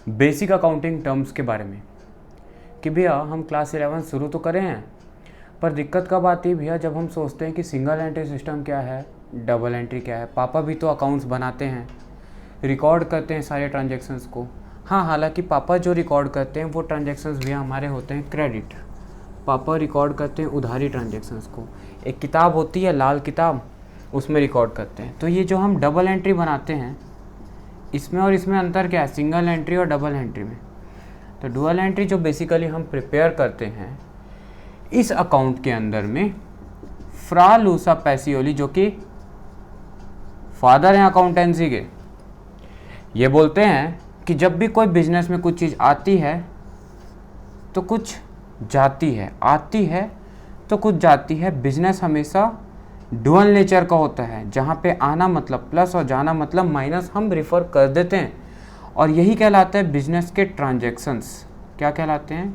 Basic accounting terms के बारे में कि भैया हम क्लास 11 शुरू तो करें हैं, पर दिक्कत कब आती है भैया जब हम सोचते हैं कि सिंगल एंट्री सिस्टम क्या है, डबल एंट्री क्या है। पापा भी तो अकाउंट्स बनाते हैं, रिकॉर्ड करते हैं सारे ट्रांजैक्शंस को। हाँ, हालांकि पापा जो रिकॉर्ड करते हैं वो ट्रांजैक्शंस भैया हमारे होते हैं क्रेडिट। पापा रिकॉर्ड करते हैं उधारी ट्रांजैक्शंस को। एक किताब होती है लाल किताब, उसमें रिकॉर्ड करते हैं। तो ये जो हम डबल एंट्री बनाते हैं, इसमें और इसमें अंतर क्या है, सिंगल एंट्री और डबल एंट्री में। तो डुअल एंट्री जो बेसिकली हम प्रिपेयर करते हैं इस अकाउंट के अंदर में, फ्रा लूसा पैसियोली जो कि फादर हैं अकाउंटेंसी के, ये बोलते हैं कि जब भी कोई बिजनेस में कुछ चीज़ आती है तो कुछ जाती है, आती है तो कुछ जाती है। बिजनेस हमेशा डुअल नेचर का होता है, जहाँ पे आना मतलब प्लस और जाना मतलब माइनस हम रिफ़र कर देते हैं, और यही कहलाता है बिजनेस के ट्रांजैक्शंस। क्या कहलाते हैं?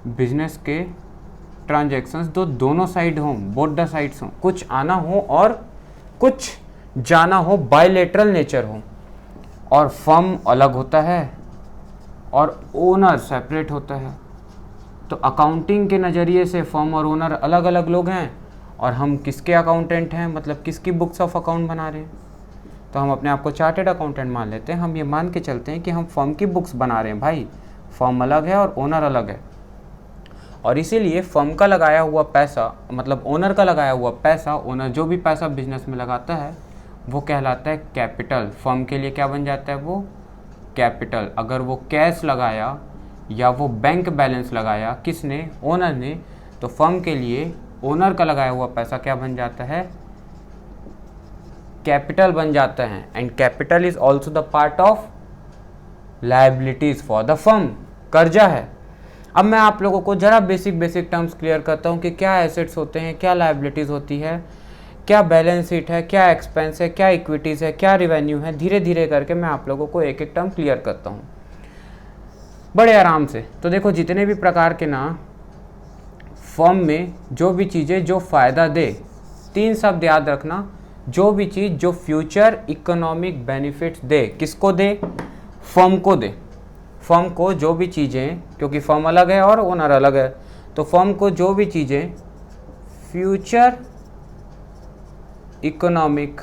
बिजनेस के ट्रांजैक्शंस। दोनों साइड हों, बोथ द साइड्स हों, कुछ आना हो और कुछ जाना हो, बायलेटरल नेचर हो। और फर्म अलग होता है और ओनर सेपरेट होता है। तो अकाउंटिंग के नज़रिए से फर्म और ओनर अलग अलग लोग हैं, और हम किसके अकाउंटेंट हैं, मतलब किसकी बुक्स ऑफ अकाउंट बना रहे हैं। तो हम अपने आप को चार्टेड अकाउंटेंट मान लेते हैं। हम ये मान के चलते हैं कि हम फर्म की बुक्स बना रहे हैं। भाई, फर्म अलग है और ओनर अलग है, और इसीलिए फर्म का लगाया हुआ पैसा, मतलब ओनर का लगाया हुआ पैसा, ओनर जो भी पैसा बिजनेस में लगाता है वो कहलाता है कैपिटल। फर्म के लिए क्या बन जाता है वो? कैपिटल। अगर वो कैश लगाया या वो बैंक बैलेंस लगाया किसने? ओनर ने, तो फर्म के लिए ओनर का लगाया हुआ पैसा क्या बन जाता है? कैपिटल बन जाता है। And capital is also the part of liabilities for the firm. कर्जा है। अब मैं आप लोगों को जरा बेसिक टर्म्स क्लियर करता हूँ कि क्या एसेट्स होते हैं, क्या लायबिलिटीज होती है, क्या बैलेंस शीट है, क्या एक्सपेंस है, क्या इक्विटीज़ है, क्या रिवेन्यू है। धीरे धीरे करके मैं आप लोगों को एक एक टर्म क्लियर करता हूँ बड़े आराम से। तो देखो, जितने भी प्रकार के ना फर्म में जो भी चीज़ें जो फ़ायदा दे, 3 शब्द याद रखना। जो भी चीज़ जो फ्यूचर इकोनॉमिक बेनिफिट्स दे, किसको दे? फर्म को दे। फर्म को जो भी चीज़ें, क्योंकि फर्म अलग है और ओनर अलग है, तो फर्म को जो भी चीज़ें फ्यूचर इकोनॉमिक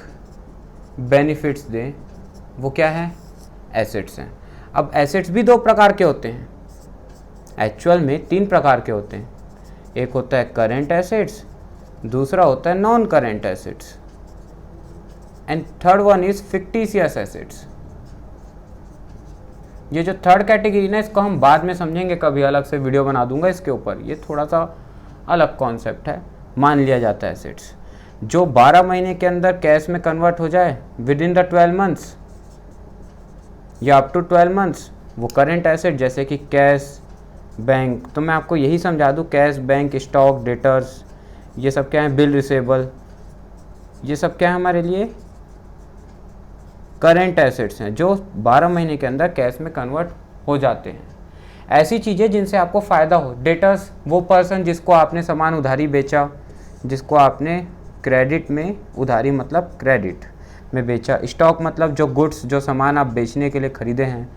बेनिफिट्स दें, वो क्या है? एसेट्स हैं। अब एसेट्स भी 2 प्रकार के होते हैं, एक्चुअल में 3 प्रकार के होते हैं। एक होता है करेंट एसेट्स, दूसरा होता है non current assets, and third one is fictitious assets. ये जो थर्ड कैटेगरी ना, इसको हम बाद में समझेंगे, कभी अलग से वीडियो बना दूंगा इसके ऊपर। ये थोड़ा सा अलग कॉन्सेप्ट है। मान लिया जाता है एसेट्स जो 12 महीने के अंदर कैश में कन्वर्ट हो जाए विद इन द 12 मंथ्स या अप टू 12 मंथ्स, वो करेंट एसेट। जैसे कि कैश, बैंक। तो मैं आपको यही समझा दूँ, कैश, बैंक, स्टॉक, डेटर्स, ये सब क्या है? बिल रिसेबल, ये सब क्या है हमारे लिए? करेंट एसेट्स हैं जो 12 महीने के अंदर कैश में कन्वर्ट हो जाते हैं। ऐसी चीज़ें जिनसे आपको फ़ायदा हो। डेटर्स, वो पर्सन जिसको आपने सामान उधारी बेचा, जिसको आपने क्रेडिट में, उधारी मतलब क्रेडिट में बेचा। स्टॉक मतलब जो गुड्स, जो सामान आप बेचने के लिए ख़रीदे हैं।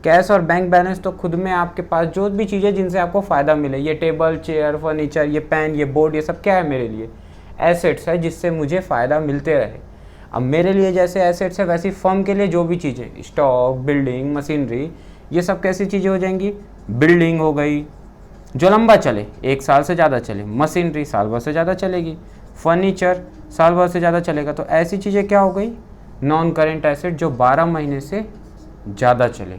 कैश और बैंक बैलेंस तो खुद में आपके पास जो भी चीज़ें जिनसे आपको फ़ायदा मिले, ये टेबल, चेयर, फर्नीचर, ये पेन, ये बोर्ड, ये सब क्या है मेरे लिए? एसेट्स है, जिससे मुझे फ़ायदा मिलते रहे। अब मेरे लिए जैसे एसेट्स है, वैसी फर्म के लिए जो भी चीज़ें, स्टॉक, बिल्डिंग, मशीनरी, ये सब कैसी चीज़ें हो जाएंगी? बिल्डिंग हो गई जो लंबा चले, 1 साल से ज़्यादा चले। मशीनरी साल भर से ज़्यादा चलेगी। फर्नीचर साल भर से ज़्यादा चलेगा। तो ऐसी चीज़ें क्या हो गई? नॉन करेंट एसेट, जो 12 महीने से ज़्यादा चले।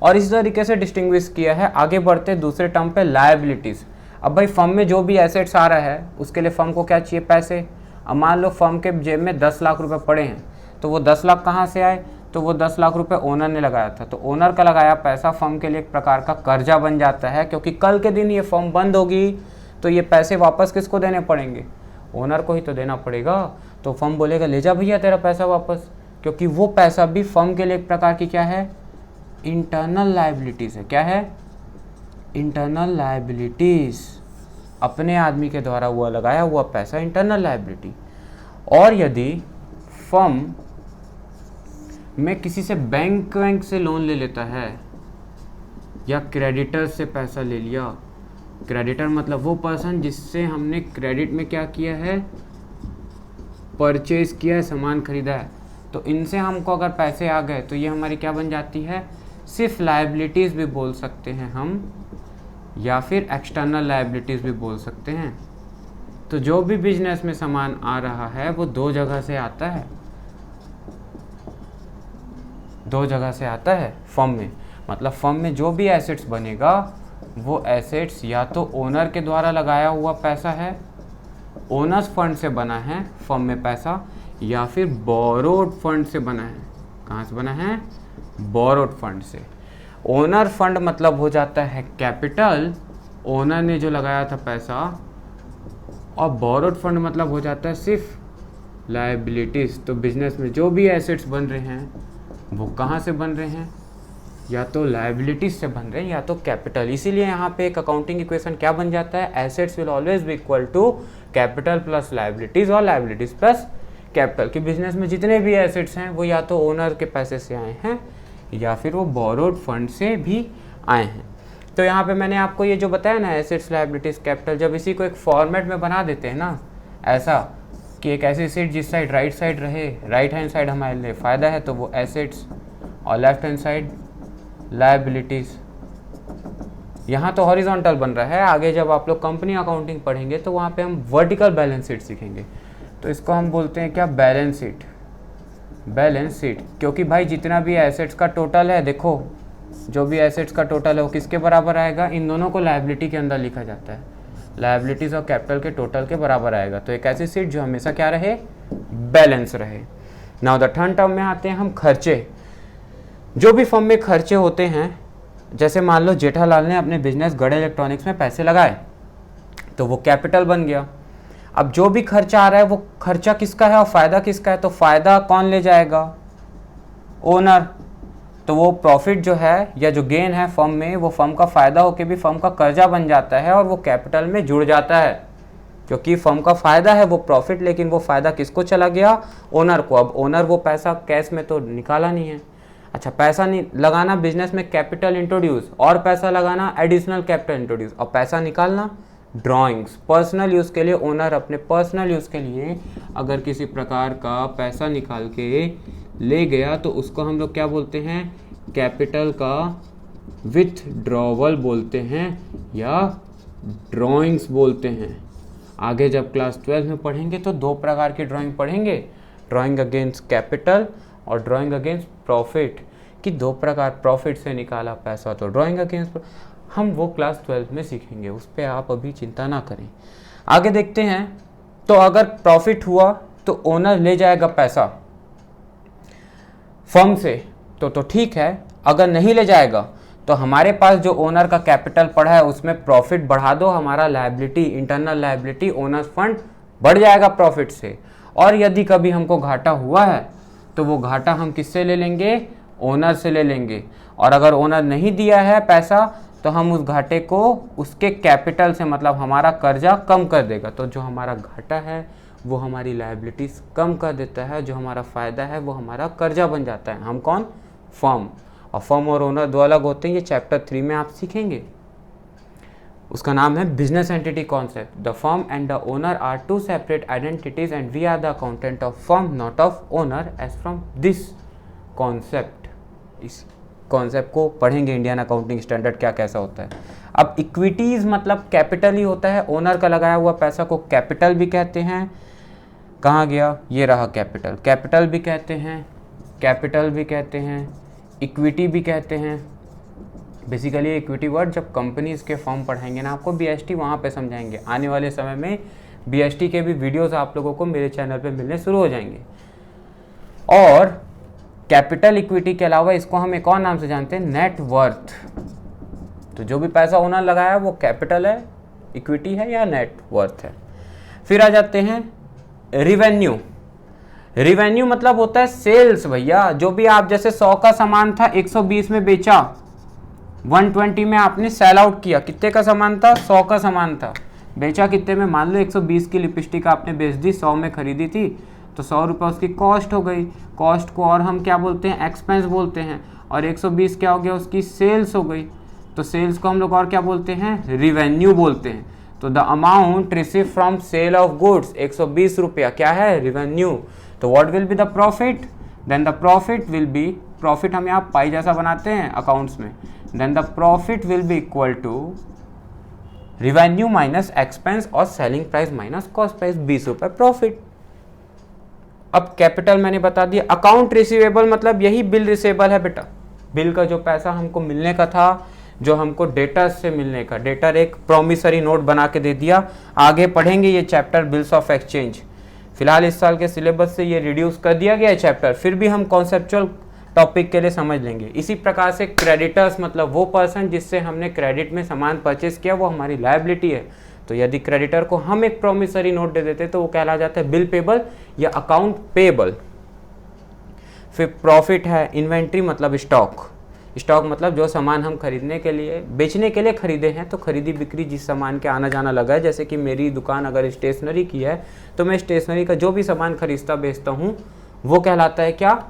और इस तरीके से डिस्टिंग्विश किया है। आगे बढ़ते दूसरे टर्म पे, लायबिलिटीज़। अब भाई, फर्म में जो भी एसेट्स आ रहा है उसके लिए फर्म को क्या चाहिए? पैसे। अब मान लो फर्म के जेब में 10 लाख रुपए पड़े हैं, तो वो 10 लाख कहाँ से आए? तो वो 10 लाख रुपए ओनर ने लगाया था। तो ओनर का लगाया पैसा फर्म के लिए एक प्रकार का कर्जा बन जाता है, क्योंकि कल के दिन ये फर्म बंद होगी तो ये पैसे वापस किसको देने पड़ेंगे? ओनर को ही तो देना पड़ेगा। तो फर्म बोलेगा ले जा भैया तेरा पैसा वापस, क्योंकि वो पैसा भी फर्म के लिए एक प्रकार की क्या है? इंटरनल लायबिलिटीज़ है। क्या है? Internal liabilities. अपने आदमी के द्वारा हुआ लगाया हुआ पैसा इंटरनल लायबिलिटी। और यदि फर्म मैं किसी से बैंक से लोन ले लेता है या क्रेडिटर से पैसा ले लिया, क्रेडिटर मतलब वो पर्सन जिससे हमने क्रेडिट में क्या किया है, परचेज किया है, सामान खरीदा है, तो इनसे हमको अगर पैसे आ गए तो ये हमारी क्या बन जाती है, सिर्फ लायबिलिटीज़ भी बोल सकते हैं हम, या फिर एक्सटर्नल लायबिलिटीज़ भी बोल सकते हैं। तो जो भी बिजनेस में सामान आ रहा है वो दो जगह से आता है, दो जगह से आता है फर्म में। मतलब फर्म में जो भी एसेट्स बनेगा वो एसेट्स या तो ओनर के द्वारा लगाया हुआ पैसा है, ओनर्स फंड से बना है फर्म में पैसा, या फिर बोरोड फंड से बना है। कहाँ से बना है, बोरोड फंड से। ओनर फंड मतलब हो जाता है कैपिटल, ओनर ने जो लगाया था पैसा, और बोरोड फंड मतलब हो जाता है सिर्फ लायबिलिटीज़। तो बिजनेस में जो भी एसेट्स बन रहे हैं वो कहाँ से बन रहे हैं, या तो लायबिलिटीज से बन रहे हैं या तो कैपिटल। इसीलिए यहाँ पे एक अकाउंटिंग इक्वेशन क्या बन जाता है, assets will always be equal to capital plus liabilities और लायबिलिटीज प्लस कैपिटल। कि बिजनेस में जितने भी एसेट्स हैं वो या तो ओनर के पैसे से आए हैं या फिर वो बोरोड फंड से भी आए हैं। तो यहाँ पे मैंने आपको ये जो बताया ना, एसेट्स लायबिलिटीज कैपिटल, जब इसी को एक फॉर्मेट में बना देते हैं ना, ऐसा कि एक ऐसी सीट जिस साइड राइट साइड रहे, राइट हैंड साइड हमारे लिए फ़ायदा है तो वो एसेट्स, और लेफ्ट हैंड साइड लायबिलिटीज़। यहाँ तो हॉरिजॉन्टल बन रहा है, आगे जब आप लोग कंपनी अकाउंटिंग पढ़ेंगे तो वहाँ पे हम वर्टिकल बैलेंस शीट सीखेंगे। तो इसको हम बोलते हैं क्या, बैलेंस शीट। बैलेंस शीट, क्योंकि भाई जितना भी एसेट्स का टोटल है, देखो जो भी एसेट्स का टोटल है वो किसके बराबर आएगा, इन दोनों को लायबिलिटी के अंदर लिखा जाता है, लायबिलिटीज़ और कैपिटल के टोटल के बराबर आएगा। तो एक ऐसी शीट जो हमेशा क्या रहे, बैलेंस रहे। नाउ द थर्ड टर्म में आते हैं हम खर्चे। जो भी फर्म में खर्चे होते हैं, जैसे मान लो जेठालाल ने अपने बिजनेस गढ़ इलेक्ट्रॉनिक्स में पैसे लगाए तो वो कैपिटल बन गया। अब जो भी खर्चा आ रहा है वो खर्चा किसका है और फ़ायदा किसका है, तो फ़ायदा कौन ले जाएगा, ओनर। तो वो प्रॉफिट जो है या जो गेन है फर्म में, वो फर्म का फ़ायदा होकर भी फर्म का कर्जा बन जाता है और वो कैपिटल में जुड़ जाता है, क्योंकि फर्म का फ़ायदा है वो प्रॉफिट, लेकिन वो फ़ायदा किसको चला गया, ओनर को। अब ओनर वो पैसा कैश में तो निकाला नहीं है। अच्छा, पैसा नहीं लगाना बिजनेस में कैपिटल इंट्रोड्यूस, और पैसा लगाना एडिशनल कैपिटल इंट्रोड्यूस, और पैसा निकालना ड्राइंग्स। पर्सनल यूज़ के लिए ओनर अपने पर्सनल यूज़ के लिए अगर किसी प्रकार का पैसा निकाल के ले गया तो उसको हम लोग क्या बोलते हैं, कैपिटल का विथड्रॉवल बोलते हैं या ड्राइंग्स बोलते हैं। आगे जब क्लास 12 में पढ़ेंगे तो दो प्रकार की ड्राइंग पढ़ेंगे, ड्राइंग अगेंस्ट कैपिटल और ड्राइंग अगेंस्ट प्रॉफिट। कि दो प्रकार, प्रॉफिट से निकाला पैसा तो ड्राइंग अगेंस्ट, हम वो क्लास 12 में सीखेंगे, उस पर आप अभी चिंता ना करें। आगे देखते हैं। तो अगर प्रॉफिट हुआ तो ओनर ले जाएगा पैसा फर्म से, तो ठीक है। अगर नहीं ले जाएगा तो हमारे पास जो ओनर का कैपिटल पड़ा है उसमें प्रॉफिट बढ़ा दो, हमारा liability, internal liability, owner's fund बढ़ जाएगा प्रॉफिट से। और यदि कभी हमको घाटा हुआ है तो वो घाटा हम किससे ले लेंगे, ओनर से ले लेंगे। और अगर ओनर नहीं दिया है पैसा तो हम उस घाटे को उसके कैपिटल से, मतलब हमारा कर्जा कम कर देगा। तो जो हमारा घाटा है वो हमारी लायबिलिटीज कम कर देता है, जो हमारा फ़ायदा है वो हमारा कर्जा बन जाता है। हम कौन, फर्म। और फर्म और ओनर दो अलग होते हैं, ये चैप्टर 3 में आप सीखेंगे। उसका नाम है business entity concept. The firm and the owner are two separate identities and we are the accountant of firm not of owner as from this concept. इस कॉन्सेप्ट को पढ़ेंगे, इंडियन अकाउंटिंग स्टैंडर्ड क्या कैसा होता है। अब इक्विटीज़ मतलब capital ही होता है, ओनर का लगाया हुआ पैसा को कैपिटल भी कहते हैं। कहाँ गया, ये रहा कैपिटल, कैपिटल भी कहते हैं, कैपिटल भी कहते हैं, इक्विटी भी कहते हैं। बेसिकली इक्विटी वर्ड जब कंपनीज के फॉर्म पढ़ाएंगे ना आपको, बीएसटी वहाँ पे समझाएंगे। आने वाले समय में बीएसटी के भी वीडियोस आप लोगों को मेरे चैनल पे मिलने शुरू हो जाएंगे। और कैपिटल इक्विटी के अलावा इसको हम एक और नाम से जानते हैं, नेट वर्थ। तो जो भी पैसा ओनर लगाया वो कैपिटल है, इक्विटी है या नेट वर्थ है। फिर आ जाते हैं रिवेन्यू। रिवेन्यू मतलब होता है सेल्स भैया। जो भी आप, जैसे 100 का सामान था 120 में बेचा, 120 में आपने सेल आउट किया। कितने का सामान था, 100 का सामान था, बेचा कितने में, मान लो 120 की लिपस्टिक आपने बेच दी, 100 में खरीदी थी तो 100 रुपये उसकी कॉस्ट हो गई, कॉस्ट को और हम क्या बोलते हैं, एक्सपेंस बोलते हैं, और 120 क्या हो गया, उसकी सेल्स हो गई, तो सेल्स को हम लोग और क्या बोलते हैं, रिवेन्यू बोलते हैं। तो the amount receive from sale of goods 120 रुपया क्या है, रिवेन्यू। तो what will be the profit, then the profit will be, profit हम यहाँ पाई जैसा बनाते हैं अकाउंट्स में, then the profit will be equal to revenue minus expense और selling price minus cost price, 20 रुपये प्रॉफिट। अब कैपिटल मैंने बता दिया। अकाउंट रिसीवेबल मतलब यही बिल रिसीवेबल है बेटा, बिल का जो पैसा हमको मिलने का था, जो हमको डेटर से मिलने का, डेटर एक प्रोमिसरी नोट बना के दे दिया। आगे पढ़ेंगे ये चैप्टर बिल्स ऑफ एक्सचेंज, फिलहाल इस साल के सिलेबस से ये रिड्यूस कर दिया गया है चैप्टर, फिर भी हम कॉन्सेप्चुअल टॉपिक के लिए समझ लेंगे। इसी प्रकार से क्रेडिटर्स मतलब वो पर्सन जिससे हमने क्रेडिट में सामान परचेस किया, वो हमारी लायबिलिटी है। तो यदि क्रेडिटर को हम एक प्रोमिसरी नोट दे देते तो वो कहला जाता है बिल पेबल या अकाउंट पेबल। फिर प्रॉफिट है, इन्वेंट्री मतलब स्टॉक, स्टॉक मतलब जो सामान हम खरीदने के लिए, बेचने के लिए खरीदे हैं, तो खरीदी बिक्री जिस सामान के आना जाना लगा है, जैसे कि मेरी दुकान अगर स्टेशनरी की है तो मैं स्टेशनरी का जो भी सामान खरीदता बेचता हूँ वो कहलाता है क्या,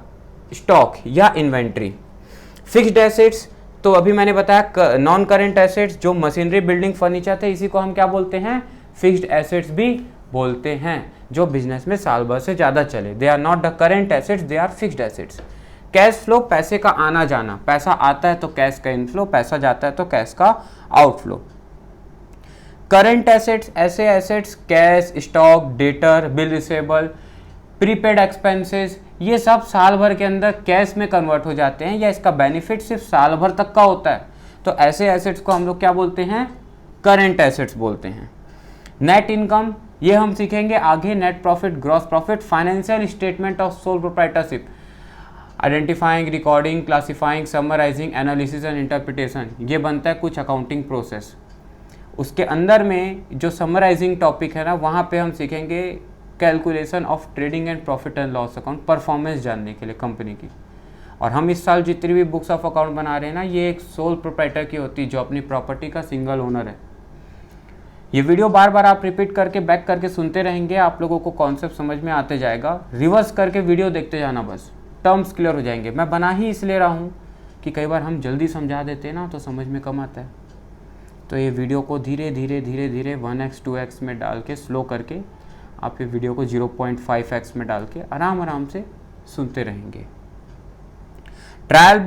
स्टॉक या इन्वेंट्री। फिक्स्ड एसेट्स तो अभी मैंने बताया नॉन करेंट एसेट्स, जो मशीनरी बिल्डिंग फर्नीचर थे, इसी को हम क्या बोलते हैं, फिक्स्ड एसेट्स भी बोलते हैं, जो बिजनेस में साल भर से ज़्यादा चले। They are not the current assets, they are fixed assets. Cash flow पैसे का आना जाना, पैसा आता है तो कैश का इनफ्लो, पैसा जाता है तो कैश का आउटफ्लो। करेंट एसेट्स ऐसे assets, cash, stock, debtor, bill receivable, prepaid expenses, ये सब साल भर के अंदर कैश में कन्वर्ट हो जाते हैं या इसका बेनिफिट सिर्फ साल भर तक का होता है, तो ऐसे एसेट्स को हम लोग क्या बोलते हैं, करेंट एसेट्स बोलते हैं। नेट इनकम ये हम सीखेंगे आगे, net profit, gross profit, financial statement of sole proprietorship, identifying, recording, classifying, summarising, analysis and interpretation, ये बनता है कुछ अकाउंटिंग प्रोसेस। उसके अंदर में जो समराइजिंग टॉपिक है ना, वहाँ पे हम सीखेंगे calculation of trading and profit and loss account, performance जानने के लिए कंपनी की। और हम इस साल जितनी भी बुक्स ऑफ अकाउंट बना रहे हैं ना, ये एक सोल प्रोप्राइटर की होती है जो अपनी प्रॉपर्टी का सिंगल ओनर है। ये वीडियो बार बार आप रिपीट करके बैक करके सुनते रहेंगे, आप लोगों को कॉन्सेप्ट समझ में आते जाएगा। रिवर्स करके वीडियो देखते जाना, बस टर्म्स क्लियर हो जाएंगे। मैं बना ही इसलिए रहा हूँ कि कई बार हम जल्दी समझा देते हैं ना तो समझ में कम आता है, तो ये वीडियो को धीरे धीरे धीरे धीरे 1x 2x में डाल के स्लो करके आप ये वीडियो को 0.5x में डाल के आराम आराम से सुनते रहेंगे। ट्रायल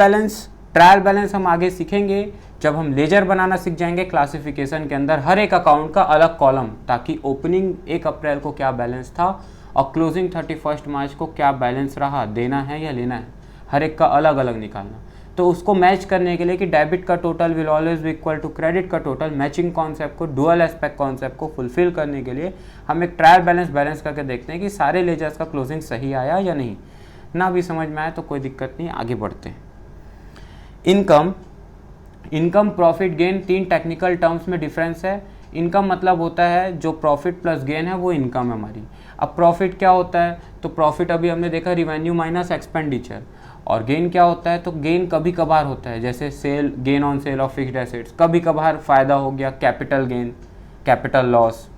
बैलेंस हम आगे सीखेंगे जब हम लेजर बनाना सीख जाएंगे क्लासिफिकेशन के अंदर, हर एक अकाउंट का अलग कॉलम, ताकि ओपनिंग 1 अप्रैल को क्या बैलेंस था और क्लोजिंग 31 मार्च को क्या बैलेंस रहा, देना है या लेना है, हर एक का अलग अलग निकालना। तो उसको मैच करने के लिए कि डेबिट का total will always be equal to credit का टोटल, मैचिंग कॉन्सेप्ट को, डुअल एस्पेक्ट कॉन्सेप्ट को फुलफिल करने के लिए हम एक ट्रायल बैलेंस करके देखते हैं कि सारे लेजर्स का क्लोजिंग सही आया या नहीं। ना भी समझ में आए तो कोई दिक्कत नहीं, आगे बढ़ते हैं। Income, profit, gain, 3 technical terms में डिफरेंस है। इनकम मतलब होता है जो प्रॉफिट प्लस गेन है वो इनकम है हमारी। अब प्रॉफिट क्या होता है, तो प्रॉफिट अभी हमने देखा रिवेन्यू माइनस एक्सपेंडिचर, और गेन क्या होता है, तो गेन कभी कभार होता है, जैसे sale, gain on sale of fixed assets, कभी कभार फ़ायदा हो गया, कैपिटल गेन, कैपिटल लॉस।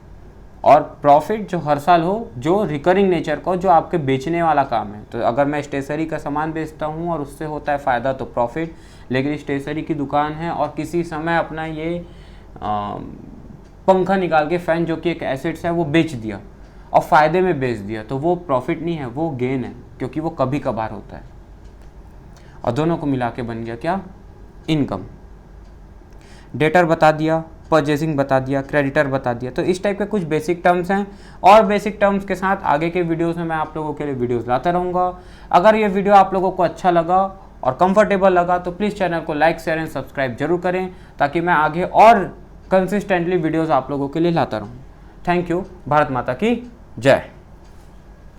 और प्रॉफिट जो हर साल हो, जो रिकरिंग नेचर का, जो आपके बेचने वाला काम है। तो अगर मैं स्टेशनरी का सामान बेचता हूँ और उससे होता है फ़ायदा तो प्रॉफिट, लेकिन स्टेशनरी की दुकान है और किसी समय अपना ये पंखा निकाल के, फ़ैन जो कि एक एसेट्स है, वो बेच दिया और फ़ायदे में बेच दिया, तो वो प्रॉफिट नहीं है, वो गेन है, क्योंकि वो कभी कभार होता है। और दोनों को मिला के बन गया क्या, इनकम। डेटर बता दिया, परचेसिंग बता दिया, क्रेडिटर बता दिया। तो इस टाइप के कुछ बेसिक टर्म्स हैं, और बेसिक टर्म्स के साथ आगे के वीडियोस में मैं आप लोगों के लिए वीडियोस लाता रहूँगा। अगर ये वीडियो आप लोगों को अच्छा लगा और कंफर्टेबल लगा तो प्लीज़ चैनल को लाइक, शेयर एंड सब्सक्राइब जरूर करें, ताकि मैं आगे और कंसिस्टेंटली वीडियोस आप लोगों के लिए लाता रहूँ। Thank you. भारत माता की जय।